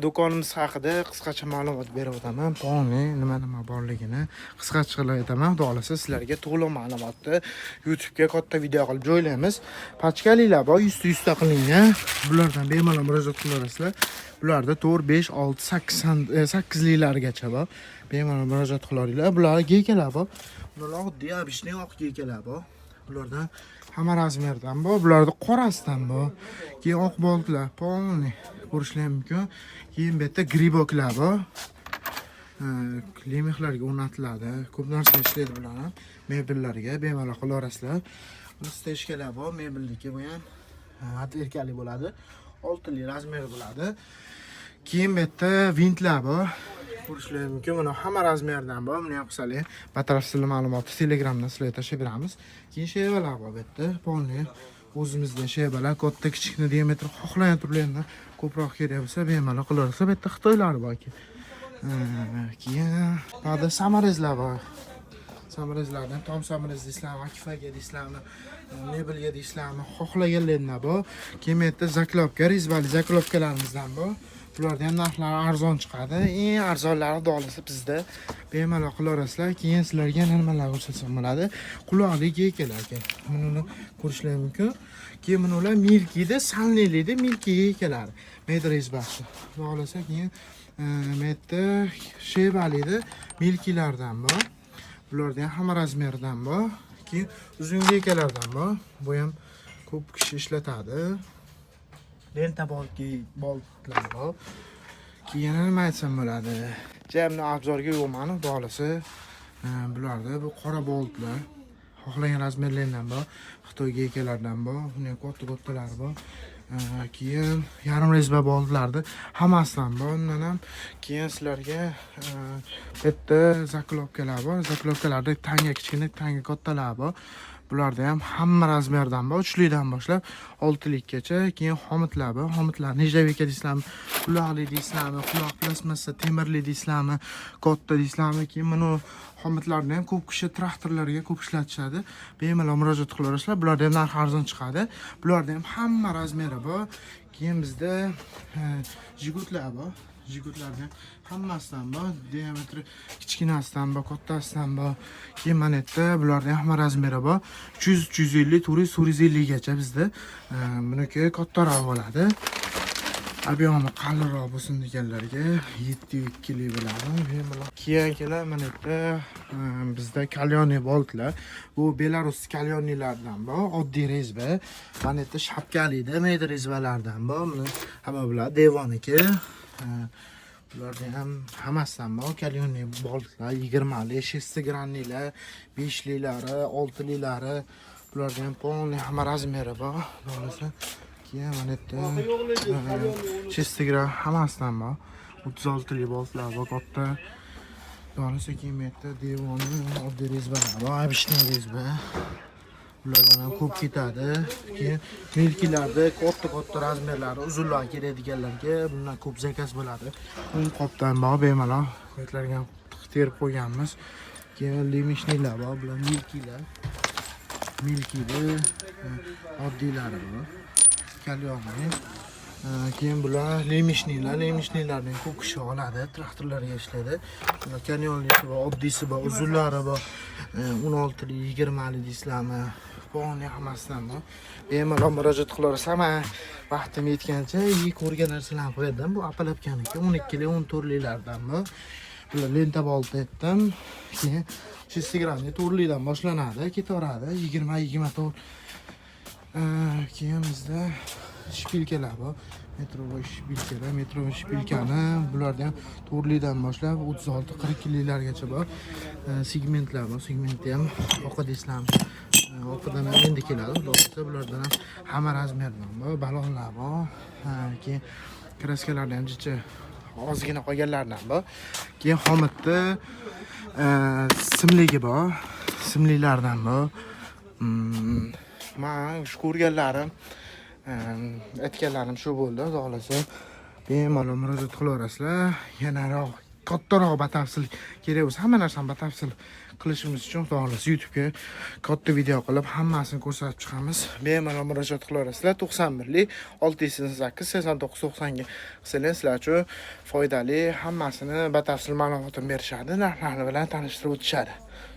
Do'konimiz haqida qisqacha ma'lumot berib o'taman. Nima borligini qisqacha qilib aytaman. Xudo xolasa sizlarga to'liq ma'lumotni YouTube'ga katta video qilib joylaymiz. Pachkalilar bor, 100 ta qilingan. Bulardan bemalol murojaat qilasizlar. Bularda 4, 5, 6, 8 liklargacha bor. Bemalol murojaat qilaringlar. Bular geykalar bor. Bular oddiy abishning oq geykalar bor. Bulardan hamma razmerdan bor. Bularda qorasidan bor. Keyin oq boltlar, polni ko'rishlar mumkin. Keyin bu yerda griboklar bor. Lemexlarga o'rnatiladi. Ko'p narsa ishlaydi bular ham. Mebellarga bemalol qilaverasizlar. Bu steshkalar bor, mebelniki bu ham atverkali bo'ladi. 6 lik razmeri bo'ladi. Keyin bu yerda vintlar bor. Ko'rishlar mumkin. Mana hamma razmerdan bor. Buni ham qilsanglar, batafsil ma'lumotni Telegramdan sizlarga tashlab beramiz. Keyin shevalar bor bu yerda. Polni o'zimizda shevalar, katta kichikni diametri xohlagan turlardan ko'proq kerak bo'lsa, bemalol qilaversa. Bu yerda Xitoylar borki. Keyin ba'zi samarezlar bor. Samarezlardan tom samarez deysizlarmi, akifaga deysizlarmi, mebelga deysizlarmi, xohlaganlardan bor. Keyin bu yerda zaklovka, rezvali zaklovkalarimizdan bor. Bularda ham narxlari arzon chiqadi. Eng arzonlari dolisi bizda. Bemalol qilaverasizlar. Keyin sizlarga nimalar ko'rsatsam bo'ladi? Quloqli geykalar ekan. Buni ko'rishlar mumkin. Keyin buni ular milkida, sanlilida milki geykalar. Medrez baxshi. Xohlasa keyin metta shevalida milkilardan bor. Bularda ham hamma razmerdan bor. Keyin uzun geykalardan bor. Bu ham ko'p kishi ishlatadi. Lenta boltlar bor. Keyin nima aytsam bo'ladi? Jamni obzorga yo'qman, dolisi. Bularda bu qora boltlar. Xohlagan razmerlardan bor. Xitoy geykalardan bor. Buni katta-kattalari bor. Keyin yarim rezba boltlarni hammasidan bor. Undan ham keyin sizlarga bitta zaklovkalar bor. Zaklovkalarda tanga kichkina, tanga kattalar bor. Bularda ham hamma razmerdan bor, 3 likdan boshlab 6 likgacha. Keyin xomitlar bor. Xomitlar nejavika deysizlarmi, quloqli deysizlarmi, quloq plasmassa temirli deysizlarmi, katta deysizlarmi. Keyin buni xomitlarni ham ko'p kishi traktorlarga ko'p ishlatishadi. Bemalol murojaat qilaverasizlar. Bularda ham narx arzon chiqadi. Bularda ham hamma razmeri bor. Keyin bizda jigutlar bor. Jigutlardan hammasidan bor. Diametri kichkinasidan bor, kattasidan bor. Keyin mana yerda bularning hamma razmeri bor. 300, 350, 400, 450 gacha bizda. Buniki kattaroq bo'ladi. Obyomi qalinroq bo'lsin deganlarga 7,2 lik bo'ladi. Keyin mana yerda bizda kalyonli boltlar. Bu Belarus kalyonlilardan bor, oddiy rezba. Mana yerda shapkalida mayda rezbalardan bor. Buni hamma biladi, devoniki. Bularda ham hammasidan bor. Kalyonli boltlar 20 lik, 6 grannilar, 5 liklari, 6 liklari. Bularda ham polni hamma razmeri bor. Bo'lmasa keyin mana yerda 6 gram hammasidan bor. 36 lik boltlar bor, katta. Bo'lmasa keyin bu yerda devoni oddiy rezbalar bor, abishning rezba. Bulardan ham ko'p ketadi. Keyin milkilarda katta razmerlari, uzunlar keladiganlarga bundan ko'p zakaz bo'ladi. Bu qopdan bor, bemalol qo'yitlarga ham terib qo'yganmiz. Keyin lemishnilar bor, bular milkilar. Milkida oddiylari bor. Kalyonli. Keyin bular lemishnilar. Lemishnilarning ko'p kishi oladi, traktorlarga ishlaydi. Bular kalyonlisi bor, oddiysi bor, uzunlari bor. 16 lik, 20 lik deysizlarmi? Boni hammasidan bor. Bemalol murojaat qilaverasiz. Hamma vaqtim yetgancha ko'rgan narsalarni qo'yadim. Bu apalapkaniki 12 lik, 14 liklardan bor. Bular lenta bolt etdim. Keyin 6 gramli 4 likdan boshlanadi, ketaveradi. 20-24. Keyin bizda shpilkalar bor. Metrovoy shpilkalar, metrovoy shpilkani bularda ham 4 likdan boshlab 36-42 liklargacha bor. Segmentlar bor. Segmentni ham oqa deysizlarmi? Oqidan ham endi keladi. Bulardan ham hamma razmerdan bor, balonlar bor. Keyin kraskalardan ham jicha ozgina qolganlardan bor. Keyin xomitni simligi bor. Simlilardan bor. Men shu ko'rganlarim, aytganlarim shu bo'ldi. Xudo xolasa bemalol murojaat qilaverasizlar. Yanaroq kattaroq batafsil kerak bo'lsa, hamma narsani batafsil qilishimiz uchun xudo xohlasa YouTube'ga katta video qilib hammasini ko'rsatib chiqamiz. Bemalol murojaat qilaverasizlar. 91lik 608 89 90 ga qilsanglar sizlar uchun foydali, hammasini batafsil ma'lumotini berishadi, narxlari bilan tanishtirib o'tishadi.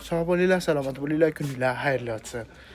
Sog' bo'linglar, salomat bo'linglar, kuninglar xayrli o'tsin.